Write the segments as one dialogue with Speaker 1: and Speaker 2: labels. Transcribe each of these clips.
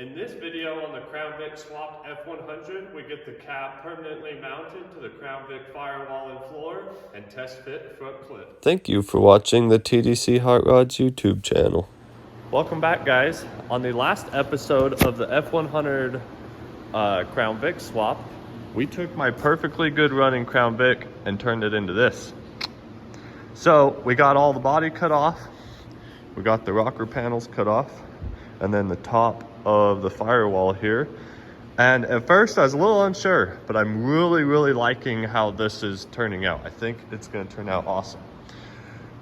Speaker 1: In this video on the Crown Vic swapped F100, we get the cab permanently mounted to the Crown Vic firewall and floor and test fit front clip.
Speaker 2: Thank you for watching the TDC Hot Rods YouTube channel.
Speaker 1: Welcome back, guys. On the last episode of the F100 Crown Vic swap, we took my perfectly good running Crown Vic and turned it into this. So we got all the body cut off, we got the rocker panels cut off, and then the top of the firewall here. And at first I was a little unsure, but I'm really liking how this is turning out. I think it's gonna turn out awesome.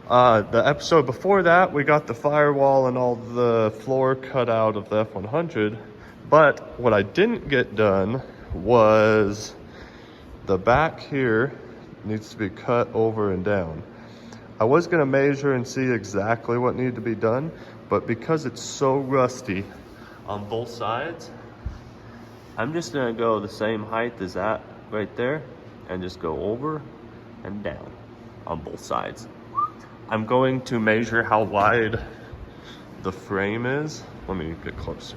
Speaker 1: The episode before that, we got the firewall and all the floor cut out of the F100, but what I didn't get done was the back here needs to be cut over and down. I was gonna measure and see exactly what needed to be done, but because it's so rusty on both sides, I'm just gonna go the same height as that right there and just go over and down on both sides. I'm going to measure how wide the frame is. Let me get closer.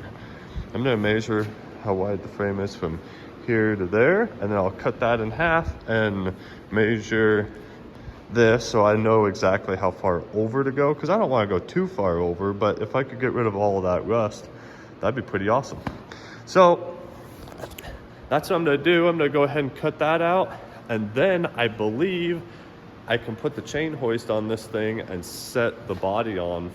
Speaker 1: I'm gonna measure how wide the frame is from here to there, and then I'll cut that in half and measure this so I know exactly how far over to go, because I don't want to go too far over, but if I could get rid of all of that rust, that'd be pretty awesome. So that's what I'm gonna do. I'm gonna go ahead and cut that out, and then I believe I can put the chain hoist on this thing and set the body on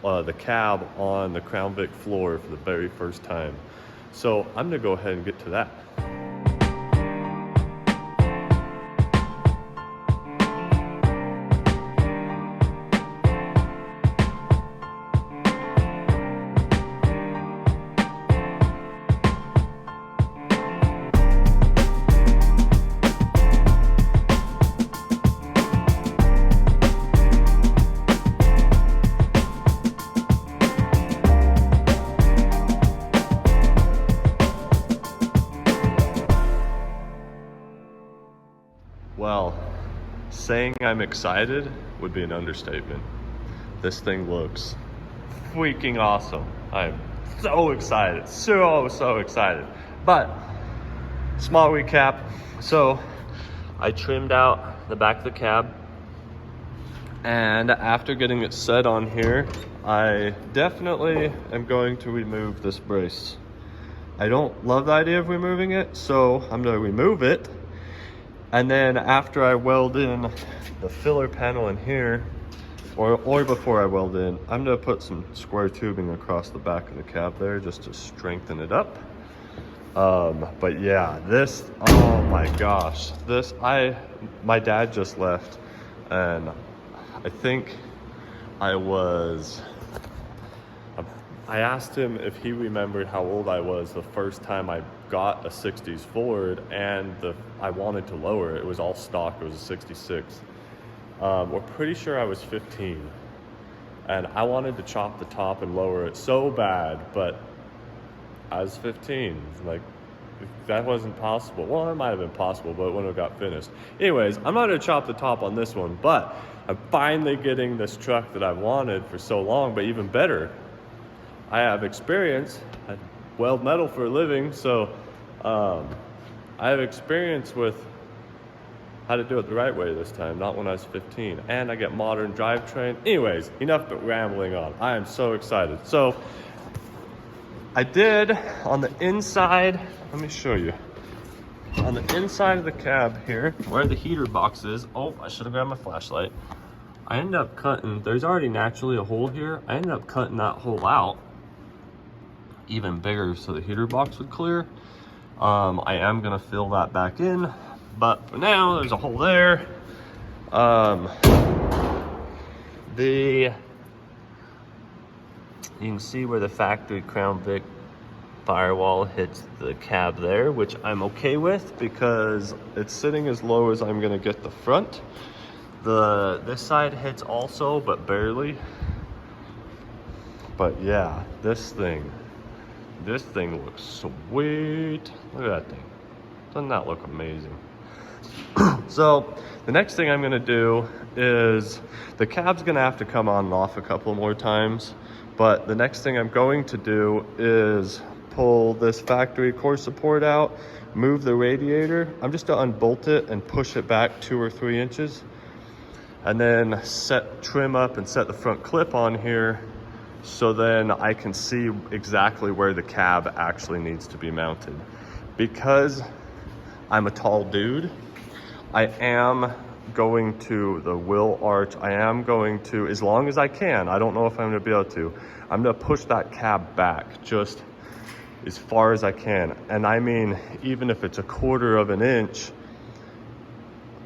Speaker 1: the cab on the Crown Vic floor for the very first time. So I'm gonna go ahead and get to that. Well, saying I'm excited would be an understatement. This thing looks freaking awesome. I'm so excited, so excited. But, small recap. So, I trimmed out the back of the cab, and after getting it set on here, I definitely am going to remove this brace. I don't love the idea of removing it, so I'm gonna remove it. And then after I weld in the filler panel in here, or before I weld in, I'm gonna put some square tubing across the back of the cab there just to strengthen it up. But yeah, this, oh my gosh, my dad just left, and I think I asked him if he remembered how old I was the first time I got a 60s Ford, and I wanted to lower it. It was all stock, it was a 66. We're pretty sure I was 15. And I wanted to chop the top and lower it so bad, but I was 15. Like, that wasn't possible. Well, it might have been possible, but it wouldn't have got finished. Anyways, I'm not gonna chop the top on this one, but I'm finally getting this truck that I've wanted for so long, but even better, I have experience. I weld metal for a living, so I have experience with how to do it the right way this time, not when I was 15. And I get modern drivetrain. Anyways, enough but rambling on. I am so excited. So I did on the inside, let me show you. On the inside of the cab here, where the heater box is, oh, I should have grabbed my flashlight. I ended up cutting, there's already naturally a hole here. I ended up cutting that hole out even bigger so the heater box would clear. I am gonna fill that back in, but for now there's a hole there. You can see where the factory Crown Vic firewall hits the cab there, which I'm okay with because it's sitting as low as I'm gonna get the front. This side hits also, but barely. But yeah, this thing looks sweet. Look at that thing. Doesn't that look amazing? So the next thing I'm gonna do is, the cab's gonna have to come on and off a couple more times, but the next thing I'm going to do is pull this factory core support out, move the radiator. I'm just gonna unbolt it and push it back 2 or 3 inches, and then trim up and set the front clip on here, so then I can see exactly where the cab actually needs to be mounted. Because I'm a tall dude, I am going to the wheel arch. I am going to, as long as I can, I don't know if I'm gonna be able to, I'm gonna push that cab back just as far as I can. And I mean, even if it's 1/4 of an inch,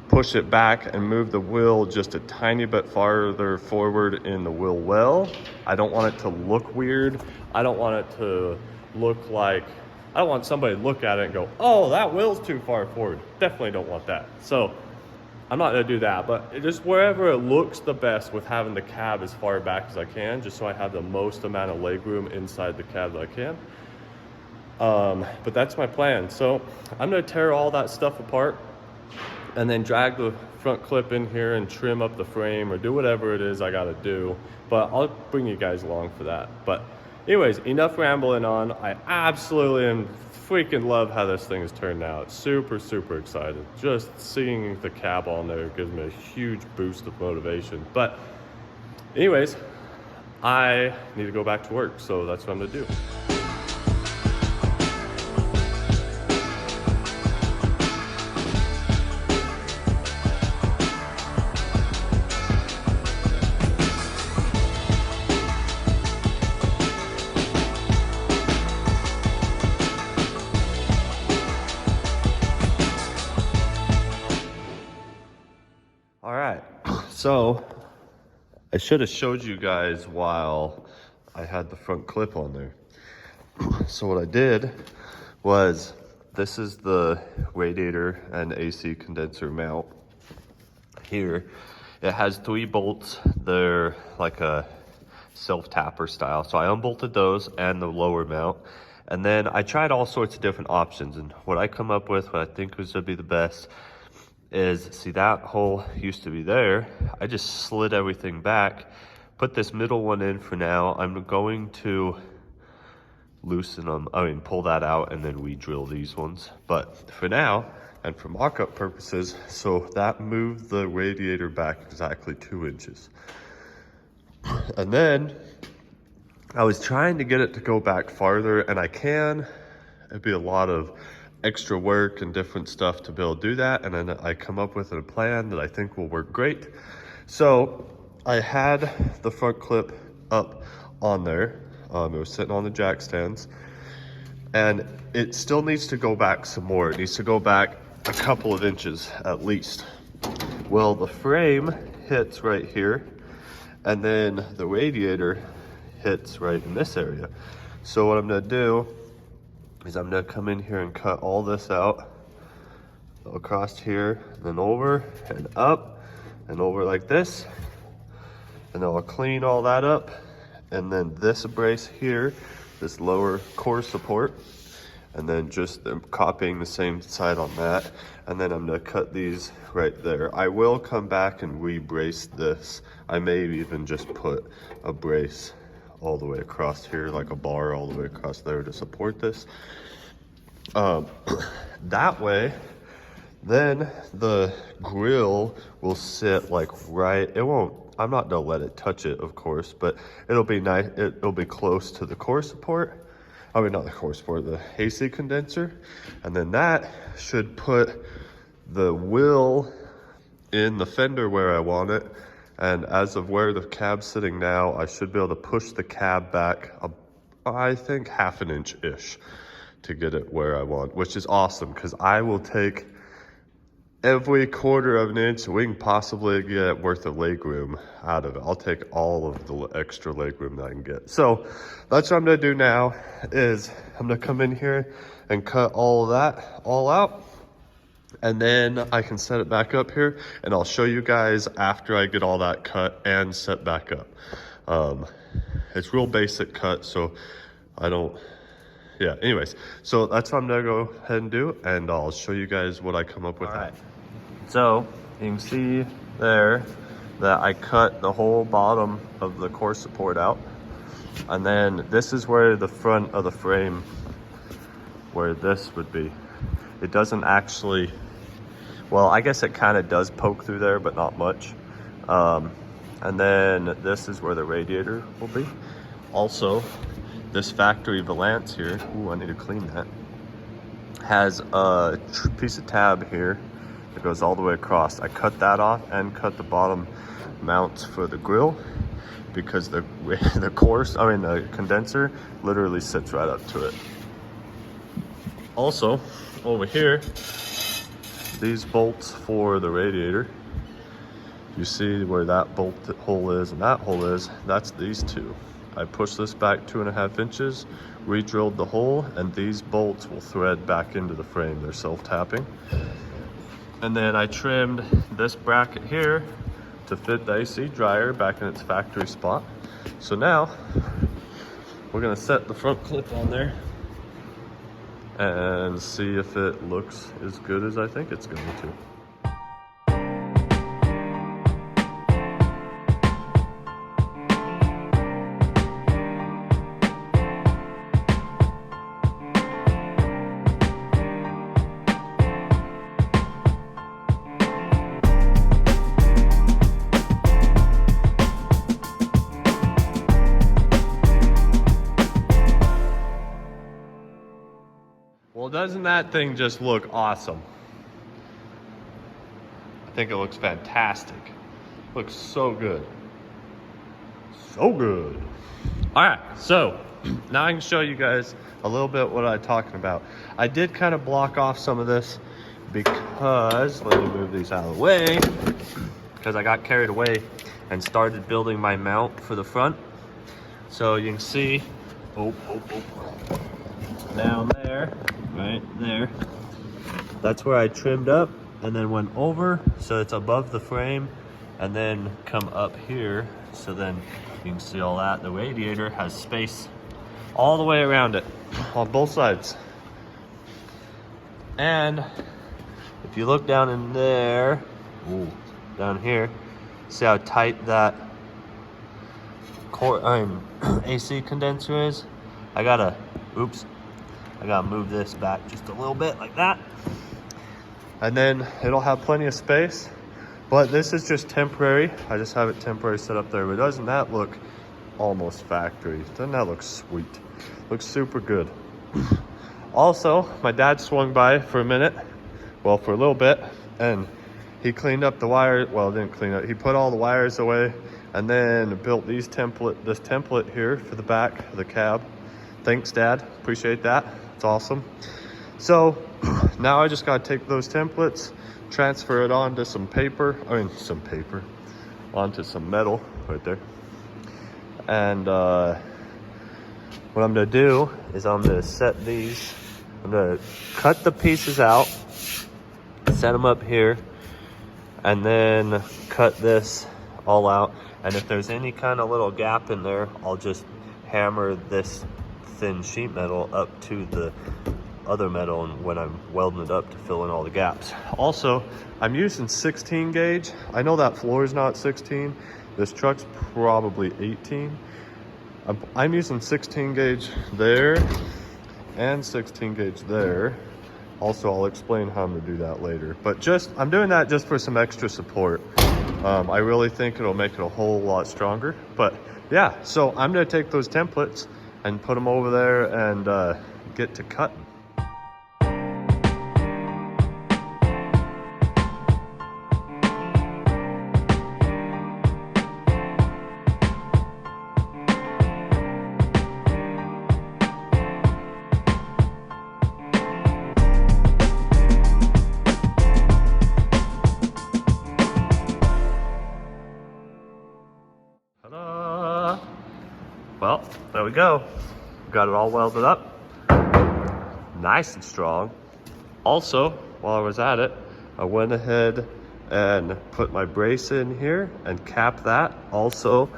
Speaker 1: push it back and move the wheel just a tiny bit farther forward in the wheel well. I don't want it to look weird. I don't want it to look like, I don't want somebody to look at it and go, oh, that wheel's too far forward. Definitely don't want that. So I'm not gonna do that, but just wherever it looks the best with having the cab as far back as I can, just so I have the most amount of leg room inside the cab that I can. But that's my plan. So I'm gonna tear all that stuff apart and then drag the front clip in here and trim up the frame or do whatever it is I gotta do. But I'll bring you guys along for that. But anyways, enough rambling on. I absolutely am freaking love how this thing has turned out. Super, super excited. Just seeing the cab on there gives me a huge boost of motivation. But anyways, I need to go back to work, so that's what I'm gonna do. All right, so I should have showed you guys while I had the front clip on there. So what I did was, this is the radiator and AC condenser mount here. It has 3 bolts. They're like a self-tapper style. So I unbolted those and the lower mount. And then I tried all sorts of different options. And what I come up with, what I think was gonna be the best, is, see that hole used to be there. I just slid everything back, put this middle one in for now. I'm going to loosen them, pull that out and then re-drill these ones. But for now, and for mock-up purposes, so that moved the radiator back exactly 2 inches. And then I was trying to get it to go back farther, and I can. It'd be a lot of extra work and different stuff to be able to do that, and then I come up with a plan that I think will work great. So I had the front clip up on there. It was sitting on the jack stands, and it still needs to go back some more. It needs to go back a couple of inches at least. Well, the frame hits right here, and then the radiator hits right in this area. So what I'm gonna do is I'm gonna come in here and cut all this out across here, and then over and up and over like this, and then I'll clean all that up. And then this brace here, this lower core support, and then just copying the same side on that. And then I'm gonna cut these right there. I will come back and re-brace this. I may even just put a brace all the way across here, like a bar all the way across there to support this. That way, then the grill will sit like right, it won't, I'm not gonna let it touch it, of course, but it'll be nice, it'll be close to the core support. I mean, not the core support, the AC condenser. And then that should put the wheel in the fender where I want it. And as of where the cab's sitting now, I should be able to push the cab back, I think 1/2 inch-ish to get it where I want, which is awesome, because I will take every 1/4 of an inch we can possibly get worth of leg room out of it. I'll take all of the extra leg room that I can get. So that's what I'm gonna do now, is I'm gonna come in here and cut all of that all out. And then I can set it back up here, and I'll show you guys after I get all that cut and set back up. It's real basic cut, so I don't, yeah, anyways. So that's what I'm gonna go ahead and do, and I'll show you guys what I come up with. All right. So you can see there that I cut the whole bottom of the core support out. And then this is where the front of the frame where this would be. It doesn't actually, well, I guess it kind of does poke through there, but not much. And then this is where the radiator will be. Also, this factory valance here, ooh, I need to clean that, has a piece of tab here that goes all the way across. I cut that off and cut the bottom mounts for the grill because the condenser literally sits right up to it. Also, over here, these bolts for the radiator, you see where that bolt hole is and that hole is, that's these two. I pushed this back 2.5 inches, re-drilled the hole, and these bolts will thread back into the frame. They're self-tapping. And then I trimmed this bracket here to fit the AC dryer back in its factory spot. So now, we're gonna set the front clip on there and see if it looks as good as I think it's going to. Well, doesn't that thing just look awesome? I think it looks fantastic. Looks so good. So good. All right, so now I can show you guys a little bit what I'm talking about. I did kind of block off some of this because, let me move these out of the way, because I got carried away and started building my mount for the front. So you can see, down there, right there, that's where I trimmed up and then went over so it's above the frame, and then come up here so then you can see all that. The radiator has space all the way around it on both sides. And if you look down in there, down here, see how tight that AC condenser is? I gotta move this back just a little bit like that. And then it'll have plenty of space, but this is just temporary. I just have it temporary set up there, but doesn't that look almost factory? Doesn't that look sweet? Looks super good. Also, my dad swung by for a minute, well, for a little bit, and he cleaned up the wire. Well, didn't clean up, he put all the wires away and then built this template here for the back of the cab. Thanks, Dad, appreciate that. It's awesome. So now I just gotta take those templates, transfer it onto some onto some metal right there. And what I'm gonna do is I'm gonna set these, I'm gonna cut the pieces out, set them up here, and then cut this all out. And if there's any kind of little gap in there, I'll just hammer this thin sheet metal up to the other metal, and when I'm welding it up to fill in all the gaps. Also, I'm using 16 gauge. I know that floor is not 16. This truck's probably 18. I'm using 16 gauge there and 16 gauge there. Also, I'll explain how I'm gonna do that later. But I'm doing that just for some extra support. I really think it'll make it a whole lot stronger. But yeah, so I'm gonna take those templates and put them over there and get to cutting. Ta-da! Well, there we go. Got it all welded up. Nice and strong. Also, while I was at it, I went ahead and put my brace in here and capped that also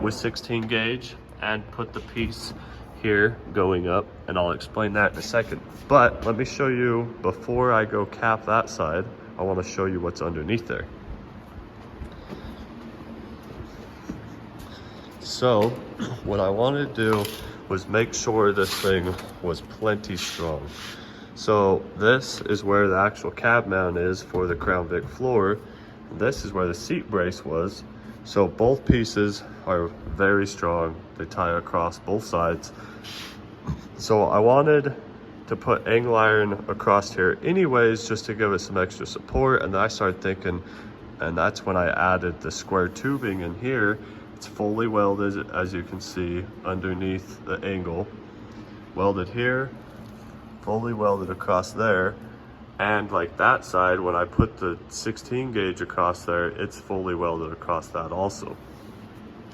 Speaker 1: with 16 gauge and put the piece here going up, and I'll explain that in a second. But let me show you, before I go cap that side, I want to show you what's underneath there. So what I wanted to do was make sure this thing was plenty strong. So this is where the actual cab mount is for the Crown Vic floor. This is where the seat brace was. So both pieces are very strong. They tie across both sides. So I wanted to put angle iron across here anyways, just to give it some extra support. And then I started thinking, and that's when I added the square tubing in here. It's fully welded, as you can see, underneath the angle. Welded here, fully welded across there. And like that side, when I put the 16 gauge across there, it's fully welded across that also.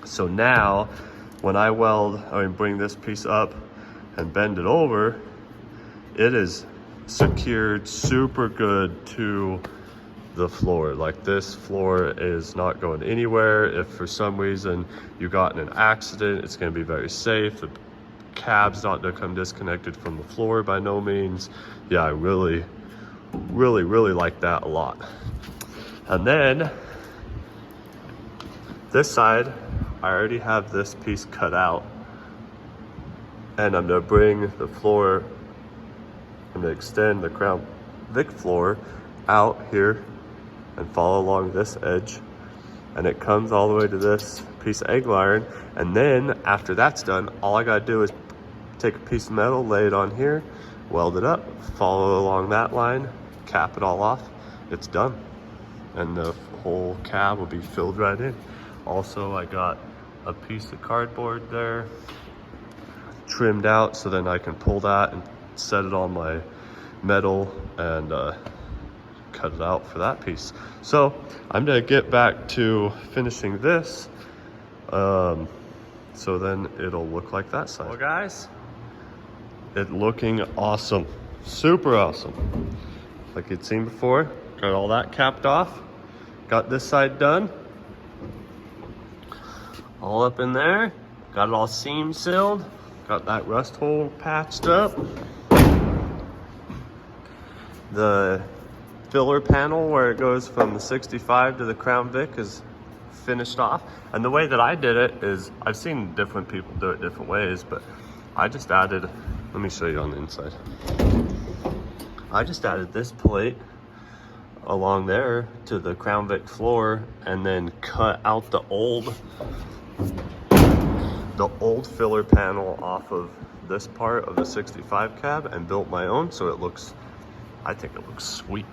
Speaker 1: So now, when I bring this piece up and bend it over, it is secured super good to the floor. Like, this floor is not going anywhere. If for some reason you got in an accident, it's going to be very safe. The cab's not going to come disconnected from the floor by no means. Yeah, I really like that a lot. And then this side, I already have this piece cut out, and I'm going to bring the floor, I'm going to extend the Crown Vic floor out here and follow along this edge, and it comes all the way to this piece of angle iron. And then after that's done, all I gotta do is take a piece of metal, lay it on here, weld it up, follow along that line, cap it all off, it's done. And the whole cab will be filled right in. Also, I got a piece of cardboard there trimmed out, so then I can pull that and set it on my metal and cut it out for that piece. So I'm gonna get back to finishing this, so then it'll look like that side. Well guys, it's looking awesome, super awesome. Like you'd seen before, got all that capped off, got this side done, all up in there, got it all seam sealed, got that rust hole patched up. The filler panel where it goes from the 65 to the Crown Vic is finished off. And the way that I did it is, I've seen different people do it different ways, but I just added, let me show you on the inside. I just added this plate along there to the Crown Vic floor, and then cut out the old filler panel off of this part of the 65 cab and built my own, so it looks, I think it looks sweet.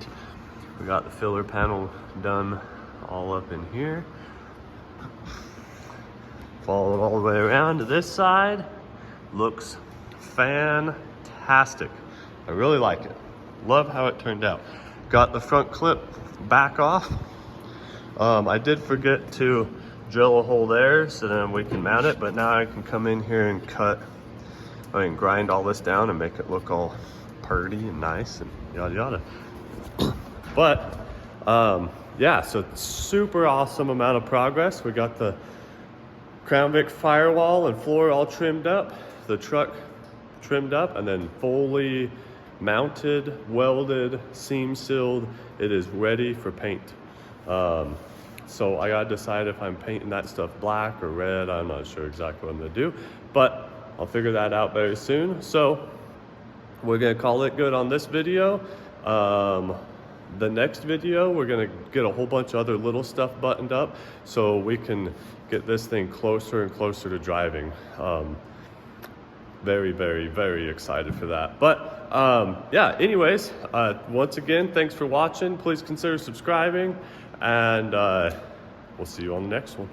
Speaker 1: We got the filler panel done all up in here. Follow it all the way around to this side. Looks fantastic. I really like it. Love how it turned out. Got the front clip back off. I did forget to drill a hole there so then we can mount it, but now I can come in here and grind all this down and make it look all purty and nice and yada yada. But yeah, so super awesome amount of progress. We got the Crown Vic firewall and floor all trimmed up, the truck trimmed up, and then fully mounted, welded, seam sealed. It is ready for paint. So I gotta decide if I'm painting that stuff black or red. I'm not sure exactly what I'm gonna do, but I'll figure that out very soon. So we're gonna call it good on this video. The next video, we're gonna get a whole bunch of other little stuff buttoned up so we can get this thing closer and closer to driving. Very excited for that. But yeah, anyways, once again, thanks for watching. Please consider subscribing, and we'll see you on the next one.